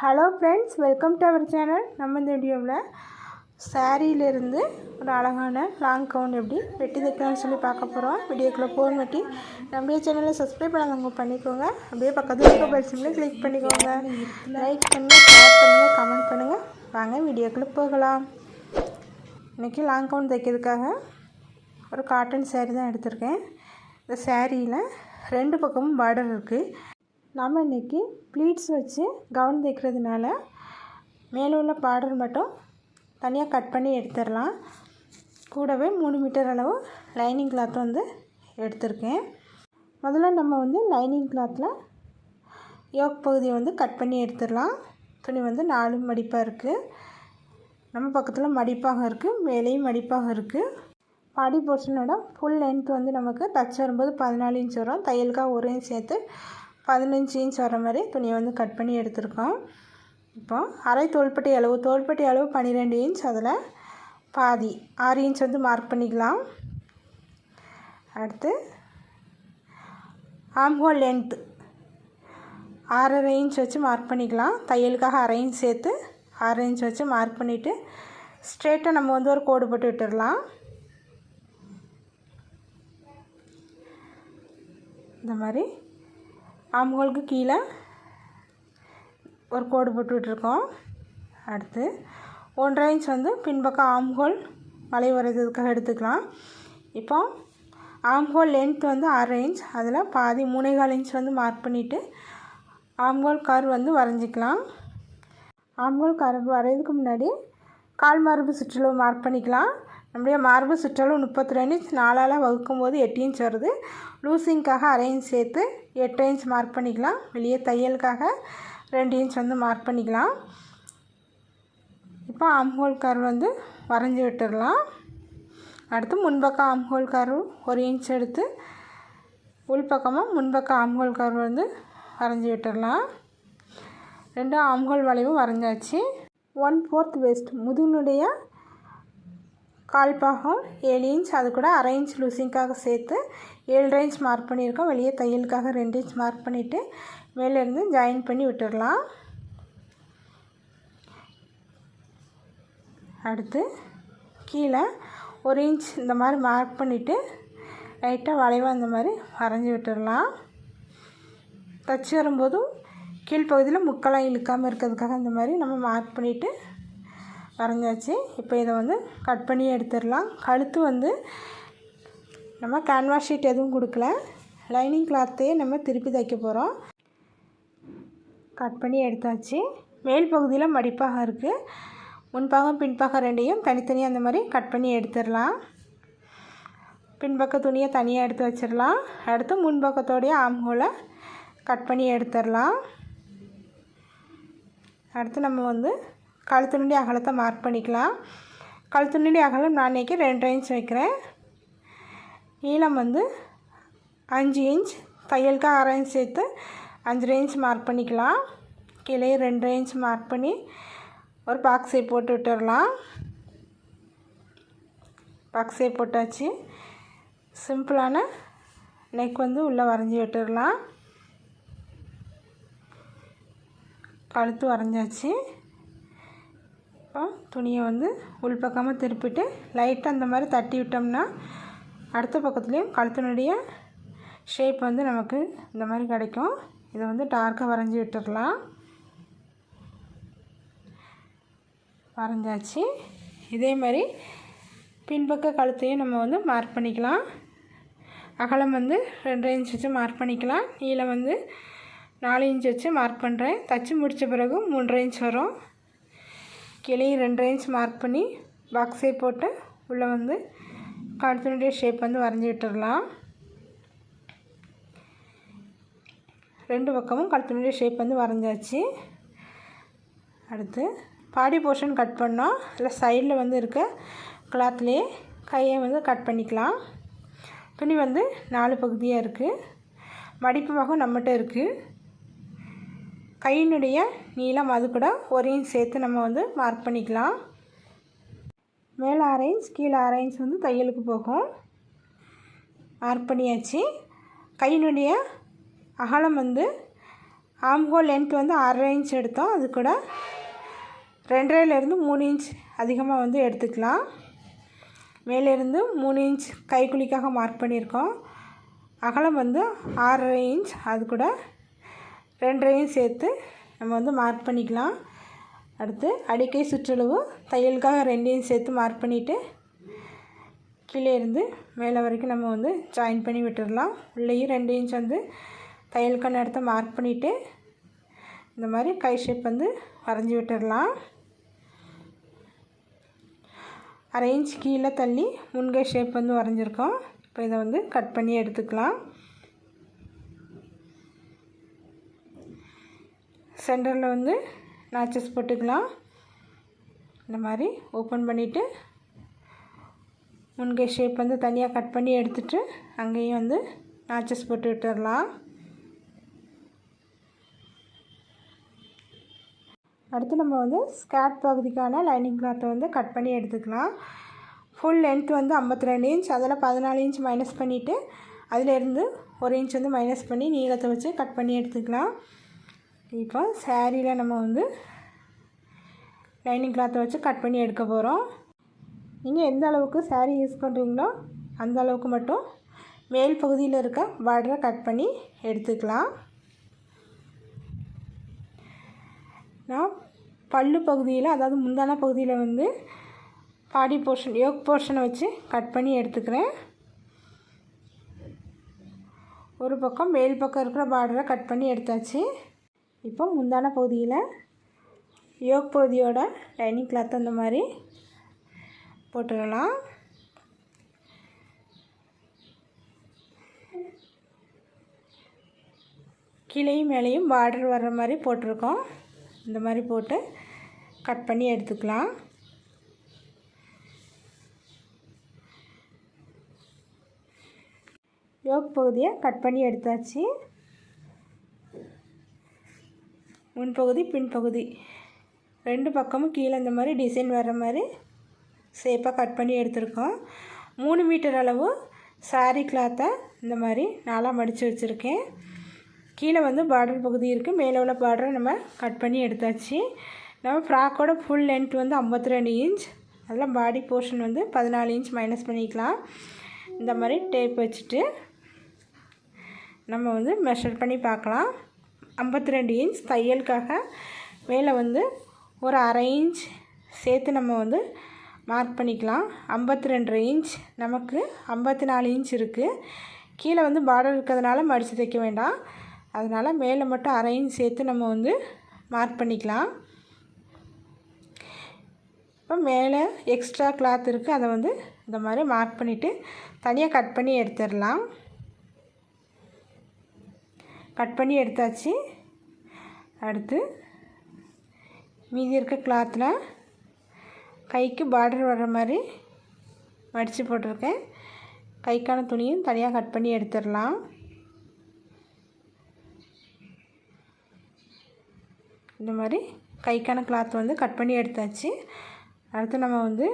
Hello friends, welcome to our channel. நம்ம இந்த வீடியோவில் சாரியிலிருந்து ஒரு அழகான லாங் கவுன் எப்படி வெட்டி தைக்கலாம்னு சொல்லி பார்க்க போகிறோம். வீடியோக்குள்ளே போன் வெட்டி நம்முடைய சேனலை சப்ஸ்கிரைப் பண்ணாதவங்க பண்ணிக்கோங்க. அப்படியே பக்கத்தில் இருக்க பெல் சிம்மில் கிளிக் பண்ணிக்கோங்க. லைக் பண்ணுங்கள், ஷேர் பண்ணுங்கள், கமெண்ட் பண்ணுங்கள். வாங்க வீடியோக்குள்ளே போகலாம். இன்றைக்கி லாங் கவுன் தைக்கிறதுக்காக ஒரு காட்டன் சாரீ தான் எடுத்திருக்கேன். இந்த சாரியில் ரெண்டு பக்கமும் பார்டர் இருக்குது. நம்ம இன்றைக்கி ப்ளீட்ஸ் வச்சு கவுன் தைக்கிறதுனால மேலே உள்ள பார்டர் மட்டும் தனியாக கட் பண்ணி எடுத்துடலாம். கூடவே 3 மீட்டர் அளவு லைனிங் கிளாத் வந்து எடுத்திருக்கேன். முதல்ல நம்ம லைனிங் கிளாத்தில் யோக் பகுதியை கட் பண்ணி எடுத்துடலாம். துணி 4 மடிப்பாக இருக்குது. நம்ம பக்கத்தில் மடிப்பாக இருக்குது, மேலேயும் மடிப்பாக இருக்குது. பாடி போர்ஷனோட ஃபுல் லென்த் நமக்கு தச்சு வரும்போது 14 இன்ச் வரும். தையலுக்காக 1 இன்ச் சேர்த்து 15 இன்ச் வர மாதிரி துணியை கட் பண்ணி எடுத்துருக்கோம். இப்போ அரை தோள்பட்டை அளவு 12 இன்ச், அதில் பாதி 6 இன்ச் மார்க் பண்ணிக்கலாம். அடுத்து ஆம்ஹோல் லென்த் 6.5 இன்ச் வச்சு மார்க் பண்ணிக்கலாம். தையலுக்காக 1/2 இன்ச் சேர்த்து 6 இன்ச் வச்சு மார்க் பண்ணிவிட்டு ஸ்ட்ரெயிட்டாக நம்ம ஒரு கோடு போட்டு விட்டுடலாம். இந்த மாதிரி ஆம்ஹோலுக்கு கீழே ஒரு கோடு போட்டு விட்டுருக்கோம். அடுத்து 1.5 இன்ச் பின்பக்கம் ஆம்ஹோல் வளைவு வரைகிறதுக்காக எடுத்துக்கலாம். இப்போ ஆம்ஹோல் லென்த் 6.5 இன்ச், அதில் பாதி 3.25 இன்ச் மார்க் பண்ணிவிட்டு ஆம்ஹோல் கர்வ் வரைஞ்சிக்கலாம். ஆம்ஹோல் கர்வ் வரைகிறதுக்கு முன்னாடி கால் மார்பு சுற்றளவு மார்க் பண்ணிக்கலாம். நம்முடைய மார்பு சுற்றளவு 32 இன்ச், 4ஆல் வகுக்கும் போது 8 இன்ச் வருது. லூசிங்காக 1/2 இன்ச் சேர்த்து 8 இன்ச் மார்க் பண்ணிக்கலாம். வெளியே தையலுக்காக 2 இன்ச் மார்க் பண்ணிக்கலாம். இப்போ ஆம்ஹோல் கர்வ் வரைஞ்சி விட்டுடலாம். அடுத்து முன்பக்கம் ஆம்ஹோல் கர்வ் 1 இன்ச் எடுத்து உள்பக்கமாக முன்பக்கம் ஆம்ஹோல் கர்வ் வரைஞ்சி விட்டுடலாம். 2 ஆம்ஹோல் வளைவும் வரைஞ்சாச்சு. 1/4 வேஸ்ட் முதுகுனுடைய கால் பாகம் 7 இன்ச், அது கூட 1/2 இன்ச் லூசிங்காக சேர்த்து 7.5 இன்ச் மார்க் பண்ணியிருக்கோம். வெளியே தையலுக்காக 2 இன்ச் மார்க் பண்ணிவிட்டு மேலேருந்து ஜாயின் பண்ணி விட்டுடலாம். அடுத்து கீழே 1 இன்ச் இந்த மாதிரி மார்க் பண்ணிவிட்டு லைட்டாக வளைவாக இந்த மாதிரி வரைஞ்சி விட்டுடலாம். தச்சு வரும்போதும் கீழ்ப்பகுதியில் முக்கெல்லாம் இழுக்காமல் இருக்கிறதுக்காக இந்த மாதிரி நம்ம மார்க் பண்ணிவிட்டு வரைஞ்சாச்சு. இப்போ இதை கட் பண்ணி எடுத்துடலாம். கழுத்து நம்ம கேன்வாஸ் ஷீட் எதுவும் கொடுக்கல, லைனிங் கிளாத்தையே நம்ம திருப்பி தைக்க போகிறோம். கட் பண்ணி எடுத்தாச்சு. மேல் பகுதியில் மடிப்பாக இருக்குது. முன்பாகம் பின்பாகம் ரெண்டையும் தனித்தனியாக அந்த மாதிரி கட் பண்ணி எடுத்துடலாம். பின்பக்க துணியை தனியாக எடுத்து வச்சிடலாம். அடுத்து முன்பக்கத்தோடைய ஆம்ஹோலை கட் பண்ணி எடுத்துடலாம். அடுத்து நம்ம கழுத்துனுடைய அகலத்தை மார்க் பண்ணிக்கலாம். கழுத்துனுடைய அகலம் நான் இன்றைக்கி 2.5 இன்ச் வைக்கிறேன். நீளம் 5 இன்ச், தையலுக்காக 1/2 இன்ச் சேர்த்து 5.5 இன்ச் மார்க் பண்ணிக்கலாம். கீழே 2.5 இன்ச் மார்க் பண்ணி ஒரு பாக்ஸை போட்டு விட்டுடலாம். பாக்ஸை போட்டாச்சு. சிம்பிளான நெக் உள்ளே வரைஞ்சி விட்டுடலாம். கழுத்து வரைஞ்சாச்சு. இப்போ துணியை உள்பக்கமாக திருப்பிட்டு லைட்டாக அந்த மாதிரி தட்டி விட்டோம்னா அடுத்த பக்கத்துலேயும் கழுத்தினுடைய ஷேப் நமக்கு இந்த மாதிரி கிடைக்கும். இதை டார்க்காக வரைஞ்சி விட்டுடலாம். வரைஞ்சாச்சு. இதே மாதிரி பின்பக்க கழுத்தையும் நம்ம மார்க் பண்ணிக்கலாம். அகலம் 2.5 இன்ச் வச்சு மார்க் பண்ணிக்கலாம். நீளம் 4 இன்ச் வச்சு மார்க் பண்ணுறேன். தச்சு முடித்த பிறகு 3.5 இன்ச் வரும். கீழே 2.5 இன்ச் மார்க் பண்ணி பாக்ஸை போட்டு உள்ளே கழுத்தினுடைய ஷேப் வரைஞ்சி விட்டுடலாம். 2 பக்கமும் கழுத்தினுடைய ஷேப் வரைஞ்சாச்சு. அடுத்து பாடி போர்ஷன் கட் பண்ணோம். இல்லை சைடில் இருக்க கிளாத்லேயே கையை கட் பண்ணிக்கலாம். துணி 4 பகுதியாக இருக்குது. மடிப்பு பாகம் நம்மகிட்ட இருக்குது. கையினுடைய நீளம் அது கூட 1 இன்ச் சேர்த்து நம்ம மார்க் பண்ணிக்கலாம். மேலே 1/2 இன்ச், கீழே 1/2 இன்ச் தையலுக்கு போகும். மார்க் பண்ணியாச்சு. கையினுடைய அகலம் ஆம்ஹோல் லென்த் வந்து 6.5 இன்ச் எடுத்தோம். அது கூட 2.5லேருந்து 3 இன்ச் அதிகமாக வந்து எடுத்துக்கலாம். மேலேருந்து 3 இன்ச் கைக்குழிக்காக மார்க் பண்ணியிருக்கோம். அகலம் வந்து 6.5 இன்ச், அது கூட 2.5 இன்ச் சேர்த்து நம்ம வந்து மார்க் பண்ணிக்கலாம். அடுத்து அடிக்கை சுற்றளவு தையலுக்காக 2 இன்ச் சேர்த்து மார்க் பண்ணிவிட்டு கீழே இருந்து மேலே வரைக்கும் நம்ம வந்து ஜாயின் பண்ணி விட்டுடலாம். உள்ளேயும் 2 இன்ச் வந்து தையலுக்கான இடத்த மார்க் பண்ணிவிட்டு இந்த மாதிரி கை ஷேப் வந்து வரைஞ்சி விட்டுடலாம். 1/2 இன்ச் கீழே தள்ளி முன்கை ஷேப் வந்து வரைஞ்சிருக்கோம். இப்போ இதை வந்து கட் பண்ணி எடுத்துக்கலாம். சென்டரில் வந்து நாச்சஸ் போட்டுக்கலாம். இந்த மாதிரி ஓப்பன் பண்ணிவிட்டு முன்கை ஷேப் வந்து தனியாக கட் பண்ணி எடுத்துகிட்டு அங்கேயும் வந்து நாச்சஸ் போட்டு விட்டுடலாம். அடுத்து நம்ம வந்து ஸ்கர்ட் பகுதிக்கான லைனிங் கிளாத்தை வந்து கட் பண்ணி எடுத்துக்கலாம். ஃபுல் லென்த் வந்து 52 இன்ச், அதில் 14 இன்ச் மைனஸ் பண்ணிவிட்டு அதிலேருந்து 1 இன்ச் வந்து மைனஸ் பண்ணி நீளத்தை வச்சு கட் பண்ணி எடுத்துக்கலாம். இப்போ சாரியில் நம்ம வந்து லைனிங் கிளாத்தை வச்சு கட் பண்ணி எடுக்க போகிறோம். நீங்கள் எந்த அளவுக்கு சாரீ யூஸ் பண்ணுறீங்களோ அந்த அளவுக்கு மட்டும் மேல் பகுதியில் இருக்க பார்டரை கட் பண்ணி எடுத்துக்கலாம். நான் பல்லு பகுதியில், அதாவது முந்தான பகுதியில் வந்து பாடி போர்ஷன், யோக் போர்ஷனை வச்சு கட் பண்ணி எடுத்துக்கிறேன். ஒரு பக்கம் மேல் பக்கம் இருக்கிற பார்டரை கட் பண்ணி எடுத்தாச்சு. இப்போ முந்தான பகுதியில் யோக் பகுதியோட லைனிங் கிளாத் அந்த மாதிரி போட்டுடலாம். கீழேயும் மேலேயும் பார்டர் வர்ற மாதிரி போட்டிருக்கோம். இந்த மாதிரி போட்டு கட் பண்ணி எடுத்துக்கலாம். யோக் பகுதியை கட் பண்ணி எடுத்தாச்சு. முன்பகுதி பின்பகுதி 2 பக்கமும் கீழே இந்த மாதிரி டிசைன் வர்ற மாதிரி ஷேப்பாக கட் பண்ணி எடுத்துருக்கோம். 3 மீட்டர் அளவு சாரீ கிளாத்தை இந்த மாதிரி நாலாக மடித்து வச்சுருக்கேன். கீழே வந்து பார்டர் பகுதி இருக்குது, மேலே உள்ள பார்டரை நம்ம கட் பண்ணி எடுத்தாச்சு. நம்ம ஃப்ராக்கோட ஃபுல் லென்த் வந்து 52 இன்ச், அதில் பாடி போர்ஷன் வந்து 14 இன்ச் மைனஸ் பண்ணிக்கலாம். இந்த மாதிரி டேப் வச்சுட்டு நம்ம வந்து மெஷர் பண்ணி பார்க்கலாம். 52 இன்ச் தையலுக்காக மேலே வந்து ஒரு 1/2 இன்ச் சேர்த்து நம்ம வந்து மார்க் பண்ணிக்கலாம். 52 இன்ச் நமக்கு 54 இன்ச் இருக்குது. கீழே வந்து பார்டர் இருக்கிறதுனால மடித்து தைக்க வேண்டாம், அதனால் மேலே மட்டும் 1/2 இன்ச் சேர்த்து நம்ம வந்து மார்க் பண்ணிக்கலாம். இப்போ மேலே எக்ஸ்ட்ரா கிளாத் இருக்குது, அதை வந்து இந்த மாதிரி மார்க் பண்ணிவிட்டு தனியாக கட் பண்ணி எடுத்துடலாம். கட் பண்ணி எடுத்தாச்சு. அடுத்து மீதி இருக்க கிளாத்தில் கைக்கு பார்டர் வர்ற மாதிரி மடித்து போட்டிருக்கேன். கைக்கான துணியும் தனியாக கட் பண்ணி எடுத்துடலாம். இந்த மாதிரி கைக்கான கிளாத் வந்து கட் பண்ணி எடுத்தாச்சு. அடுத்து நம்ம வந்து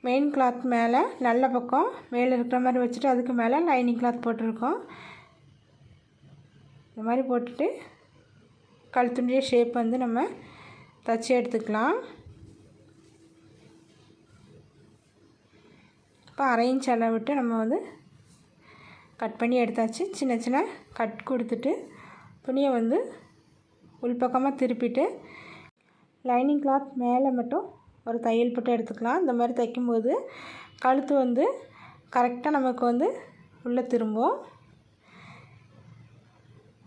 மெயின் கிளாத் மேலே நல்ல பக்கம் மேலே இருக்கிற மாதிரி வச்சுட்டு அதுக்கு மேலே லைனிங் கிளாத் போட்டிருக்கோம். இந்த மாதிரி போட்டுட்டு கழுத்துடைய ஷேப் வந்து நம்ம தச்சு எடுத்துக்கலாம். இப்போ 1/2 இன்ச் அளவு விட்டு நம்ம வந்து கட் பண்ணி எடுத்தாச்சு. சின்ன சின்ன கட் கொடுத்துட்டு துணியை வந்து உள்பக்கமாக திருப்பிட்டு லைனிங் கிளாத் மேலே மட்டும் ஒரு தையல் போட்டு எடுத்துக்கலாம். இந்த மாதிரி தைக்கும்போது கழுத்து வந்து கரெக்டாக நமக்கு வந்து உள்ளே திரும்பும்.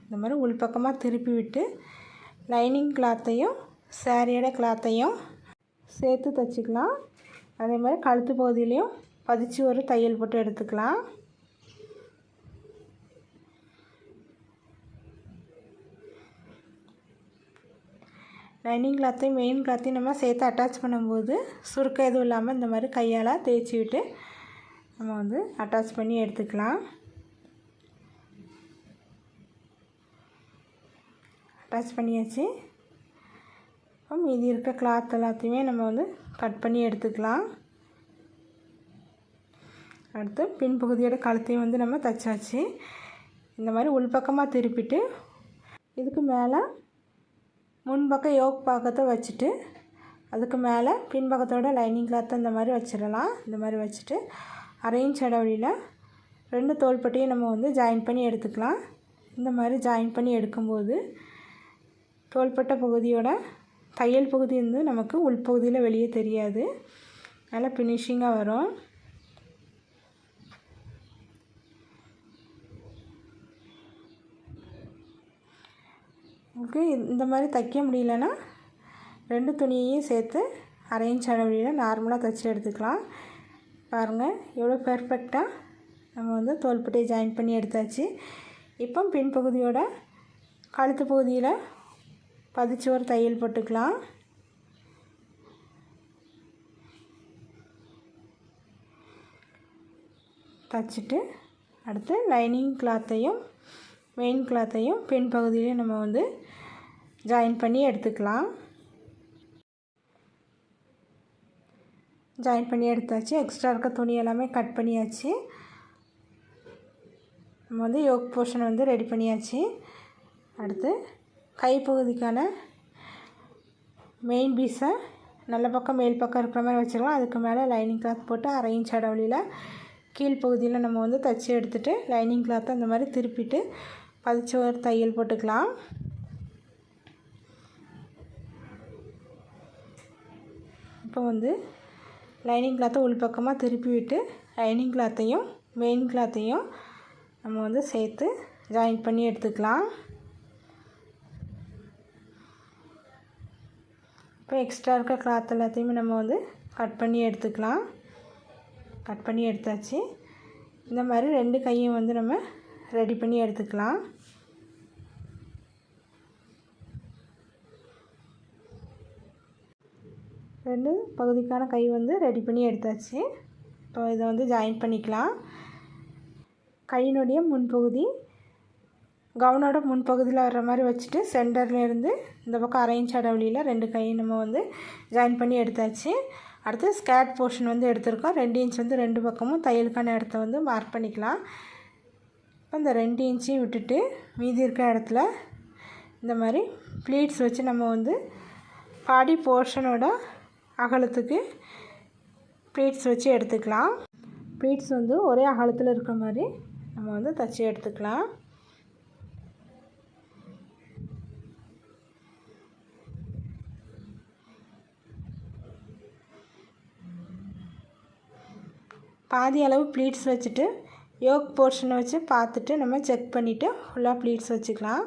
இந்த மாதிரி உள்பக்கமாக திருப்பி விட்டு லைனிங் கிளாத்தையும் சாரியோட கிளாத்தையும் சேர்த்து தைச்சிக்கலாம். அதே மாதிரி கழுத்து பகுதியிலையும் பதிச்சு ஒரு தையல் போட்டு எடுத்துக்கலாம். லைனிங் கிளாத்தையும் மெயின் கிளாத்தையும் நம்ம சேர்த்து அட்டாச் பண்ணும்போது சுருக்கம் எதுவும் இல்லாமல் இந்த மாதிரி கையால் தேய்ச்சி விட்டு நம்ம வந்து அட்டாச் பண்ணி எடுத்துக்கலாம். அட்டாச் பண்ணியாச்சு. இப்போ மீதி இருக்க கிளாத் எல்லாத்தையுமே நம்ம வந்து கட் பண்ணி எடுத்துக்கலாம். அடுத்து பின்பகுதியோட கழுத்தையும் வந்து நம்ம தைச்சாச்சு. இந்த மாதிரி உள்பக்கமாக திருப்பிட்டு இதுக்கு மேலே முன்பக்கம் யோக் பாக்கத்தை வச்சுட்டு அதுக்கு மேலே பின்பக்கத்தோட லைனிங் கிளாத்தை இந்த மாதிரி வச்சிடலாம். இந்த மாதிரி வச்சுட்டு அரை இன்ச் இடைவெளியில் 2 தோள்பட்டையும் நம்ம வந்து ஜாயின் பண்ணி எடுத்துக்கலாம். இந்த மாதிரி ஜாயின் பண்ணி எடுக்கும்போது தோள்பட்டை பகுதியோட தையல் பகுதி வந்து நமக்கு உள்பகுதியில் வெளியே தெரியாது, நல்லா ஃபினிஷிங்காக வரும். உங்களுக்கு இந்த மாதிரி தைக்க முடியலன்னா 2 துணியையும் சேர்த்து அரை இன்ச் அளவில் நார்மலாக தைச்சி எடுத்துக்கலாம். பாருங்கள் எவ்வளோ பெர்ஃபெக்டாக நம்ம வந்து தோள்பட்டையை ஜாயின் பண்ணி எடுத்தாச்சு. இப்போ பின்பகுதியோட கழுத்து பகுதியில் பதிச்சு ஒரு தையல் போட்டுக்கலாம். தைச்சிட்டு அடுத்து லைனிங் கிளாத்தையும் மெயின் கிளாத்தையும் பின்பகுதியிலையும் நம்ம வந்து ஜாயின் பண்ணி எடுத்துக்கலாம். ஜாயின் பண்ணி எடுத்தாச்சு. எக்ஸ்ட்ரா இருக்க துணி எல்லாமே கட் பண்ணியாச்சு. நம்ம வந்து யோக் போர்ஷனை வந்து ரெடி பண்ணியாச்சு. அடுத்து கைப்பகுதிக்கான மெயின் பீஸை நல்ல பக்கம் மேல் பக்கம் இருக்கிற மாதிரி வச்சுக்கலாம். அதுக்கு மேலே லைனிங் கிளாத் போட்டு அரை இன்ச் இடைவெளியில் கீழ்ப்பகுதியில் நம்ம வந்து தைச்சி எடுத்துகிட்டு லைனிங் கிளாத்தை அந்த மாதிரி திருப்பிட்டு பதிச்சு ஒரு தையல் போட்டுக்கலாம். இப்போ வந்து லைனிங் கிளாத்தை உள்பக்கமாக திருப்பி விட்டு லைனிங் கிளாத்தையும் மெயின் கிளாத்தையும் நம்ம வந்து சேர்த்து ஜாயின் பண்ணி எடுத்துக்கலாம். இப்போ எக்ஸ்ட்ரா இருக்க கிளாத் எல்லாத்தையுமே நம்ம வந்து கட் பண்ணி எடுத்துக்கலாம். கட் பண்ணி எடுத்தாச்சு. இந்த மாதிரி 2 கையும் வந்து நம்ம ரெடி பண்ணி எடுத்துக்கலாம். ரெண்டு பகுதிக்கான கை வந்து ரெடி பண்ணி எடுத்தாச்சு. இப்போ இதை வந்து ஜாயின் பண்ணிக்கலாம். கையினுடைய முன்பகுதி கவுனோட முன்பகுதியில் வர்ற மாதிரி வச்சுட்டு சென்டர்லேருந்து இந்த பக்கம் அரை இன்ச் இடைவெளியில் 2 கையும் நம்ம வந்து ஜாயின் பண்ணி எடுத்தாச்சு. அடுத்து ஸ்கேர்ட் போர்ஷன் வந்து எடுத்திருக்கோம். 2 இன்ச் வந்து 2 பக்கமும் தையலுக்கான இடத்த வந்து மார்க் பண்ணிக்கலாம். இப்போ இந்த 2 இன்ச்சையும் விட்டுட்டு மீதி இருக்க இடத்துல இந்த மாதிரி ப்ளீட்ஸ் வச்சு நம்ம வந்து பாடி போர்ஷனோட அகலத்துக்கு ப்ளீட்ஸ் வச்சு எடுத்துக்கலாம். ப்ளீட்ஸ் வந்து ஒரே அகலத்தில் இருக்கிற மாதிரி நம்ம வந்து தைச்சி எடுத்துக்கலாம். பாதி அளவு ப்ளீட்ஸ் வச்சுட்டு யோக் போர்ஷனை வச்சு பார்த்துட்டு நம்ம செக் பண்ணிவிட்டு ஃபுல்லாக ப்ளீட்ஸ் வச்சுக்கலாம்.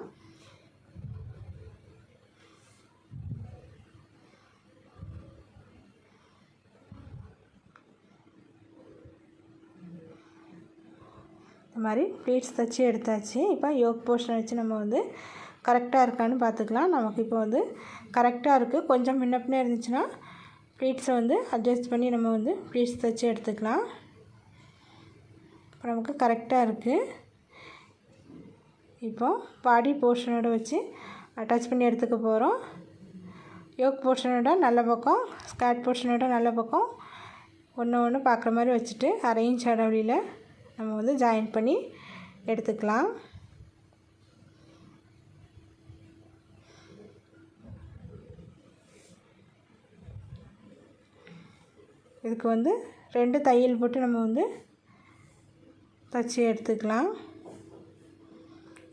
இந்த மாதிரி ப்ளீட்ஸ் தைச்சி எடுத்தாச்சு. இப்போ யோக் போர்ஷனை வச்சு நம்ம வந்து கரெக்டாக இருக்கான்னு பார்த்துக்கலாம். நமக்கு இப்போ வந்து கரெக்டாக இருக்குது. கொஞ்சம் முன்ன பின்ன இருந்துச்சுன்னா ப்ளீட்ஸை வந்து அட்ஜஸ்ட் பண்ணி நம்ம வந்து ப்ளீட்ஸ் தைச்சி எடுத்துக்கலாம். இப்போ நமக்கு கரெக்டாக இருக்குது. இப்போ பாடி போர்ஷனோட வச்சு அட்டாச் பண்ணி எடுத்துக்க போகிறோம். யோக் போர்ஷனோட நல்ல பக்கம் ஸ்கர்ட் போர்ஷனோட நல்ல பக்கம் ஒன்று பார்க்குற மாதிரி வச்சுட்டு அரை இன்ச் இடைவெளியில் நம்ம வந்து ஜாயின் பண்ணி எடுத்துக்கலாம். இதுக்கு வந்து 2 தையல் போட்டு நம்ம வந்து தைச்சி எடுத்துக்கலாம்.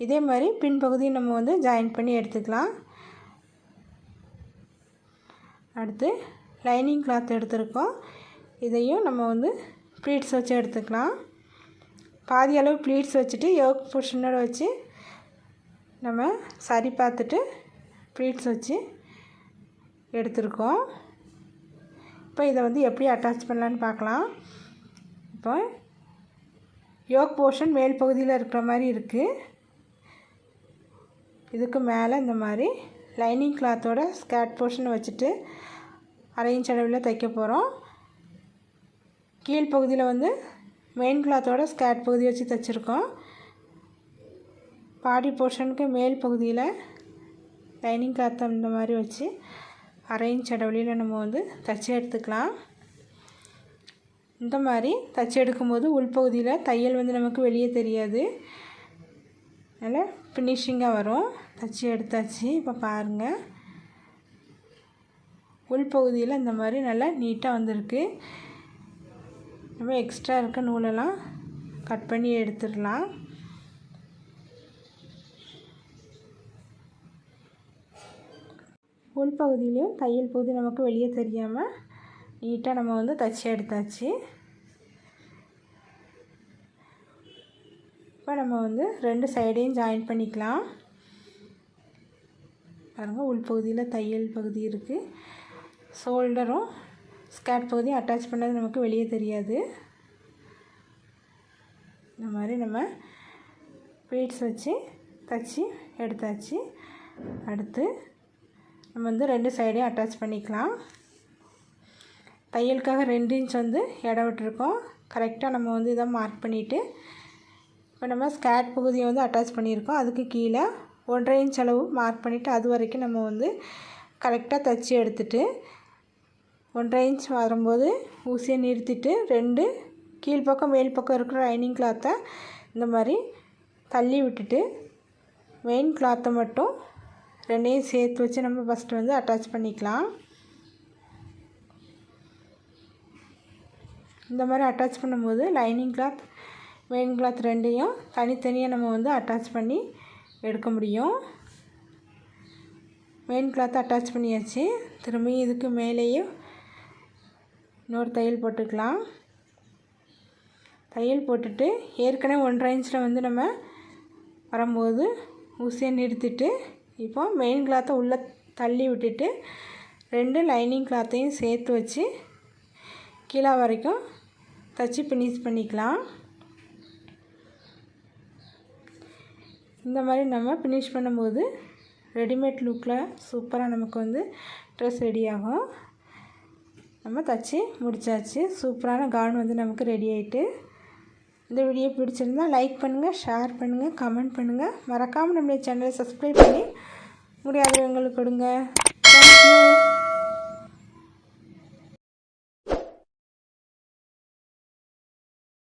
இதே மாதிரி பின்பகுதியும் நம்ம வந்து ஜாயின் பண்ணி எடுத்துக்கலாம். அடுத்து லைனிங் கிளாத் எடுத்துருக்கோம். இதையும் நம்ம வந்து ப்ளீட்ஸ் வச்சு எடுத்துக்கலாம். பாதி அளவு ப்ளீட்ஸ் வச்சுட்டு யோக் போர்ஷனோட வச்சு நம்ம சரி பார்த்துட்டு ப்ளீட்ஸ் வச்சு எடுத்துருக்கோம். இப்போ இதை வந்து எப்படி அட்டாச் பண்ணலான்னு பார்க்கலாம். இப்போ யோக் போர்ஷன் மேல் பகுதியில் இருக்கிற மாதிரி இருக்குது. இதுக்கு மேலே இந்த மாதிரி லைனிங் கிளாத்தோட ஸ்கர்ட் போர்ஷனை வச்சுட்டு அரை இன்ச் அளவில் தைக்க போகிறோம். கீழ்ப்பகுதியில் வந்து மெயின் கிளாத்தோட ஸ்கர்ட் பகுதி வச்சு தைச்சிருக்கோம். பாடி போர்ஷனுக்கு மேல் பகுதியில் லைனிங் கிளாத்தை இந்த மாதிரி வச்சு அரை இன்ச் இடைவெளியில் நம்ம வந்து தைச்சி எடுத்துக்கலாம். இந்த மாதிரி தைச்சி எடுக்கும்போது உள்பகுதியில் தையல் வந்து நமக்கு வெளியே தெரியாது. அதனால் ஃபினிஷிங்காக வரும். தச்சு எடுத்தாச்சு. இப்போ பாருங்கள், உள்பகுதியில் இந்த மாதிரி நல்லா நீட்டாக வந்திருக்கு. நம்ம எக்ஸ்ட்ரா இருக்க நூலெல்லாம் கட் பண்ணி எடுத்துடலாம். உள்பகுதியிலையும் தையல் பகுதி நமக்கு வெளியே தெரியாமல் நீட்டாக நம்ம வந்து தச்சு எடுத்தாச்சு. இப்போ நம்ம வந்து 2 சைடையும் ஜாயின் பண்ணிக்கலாம். பாருங்கள், உள்பகுதியில் தையல் பகுதி இருக்குது. ஷோல்டரும் ஸ்கர்ட் பகுதியும் அட்டாச் பண்ணது நமக்கு வெளியே தெரியாது. இந்த மாதிரி நம்ம பீட்ஸ் வச்சு தச்சு எடுத்தாச்சு. அடுத்து நம்ம வந்து 2 சைடையும் அட்டாச் பண்ணிக்கலாம். தையலுக்காக 2 இன்ச் வந்து இடம் விட்டுருக்கோம். கரெக்டாக நம்ம வந்து இதை மார்க் பண்ணிவிட்டு இப்போ நம்ம ஸ்கர்ட் பகுதியை வந்து அட்டாச் பண்ணியிருக்கோம். அதுக்கு கீழே 1.5 இன்ச் அளவு மார்க் பண்ணிவிட்டு அது வரைக்கும் நம்ம வந்து கரெக்டாக தைச்சி எடுத்துட்டு 1.5 இன்ச் வரும்போது ஊசியை நிறுத்திட்டு 2 கீழ்ப்பக்கம் மேல் பக்கம் இருக்கிற லைனிங் கிளாத்தை இந்த மாதிரி தள்ளி விட்டுட்டு மெயின் கிளாத்தை மட்டும் 2ஐயும் சேர்த்து வச்சு நம்ம ஃபஸ்ட்டு வந்து அட்டாச் பண்ணிக்கலாம். இந்த மாதிரி அட்டாச் பண்ணும்போது லைனிங் கிளாத் மெயின் கிளாத் 2ஐயும் தனித்தனியாக நம்ம வந்து அட்டாச் பண்ணி எடுக்க முடியும். மெயின் கிளாத்தை அட்டாச் பண்ணியாச்சு. திரும்பி இதுக்கு மேலேயும் இன்னொரு தையல் போட்டுக்கலாம். தையல் போட்டுட்டு ஏற்கனவே 1.5 இன்ச்சில் வந்து நம்ம வரும்போது ஊசியை நிறுத்திட்டு இப்போ மெயின் கிளாத்தை உள்ளே தள்ளி விட்டுட்டு 2 லைனிங் கிளாத்தையும் சேர்த்து வச்சு கீழே வரைக்கும் தச்சு ஃபினிஷ் பண்ணிக்கலாம். இந்த மாதிரி நம்ம ஃபினிஷ் பண்ணும்போது ரெடிமேட் லுக்கில் சூப்பராக நமக்கு வந்து ட்ரெஸ் ரெடி ஆகும். நம்ம தச்சு முடித்தாச்சு. சூப்பரான கவுன் வந்து நமக்கு ரெடி ஆகிட்டு. இந்த வீடியோ பிடிச்சிருந்தால் லைக் பண்ணுங்கள், ஷேர் பண்ணுங்கள், கமெண்ட் பண்ணுங்கள். மறக்காமல் நம்மளுடைய சேனலை சப்ஸ்கிரைப் பண்ணி முடியாதவங்களுக்கு கொடுங்க.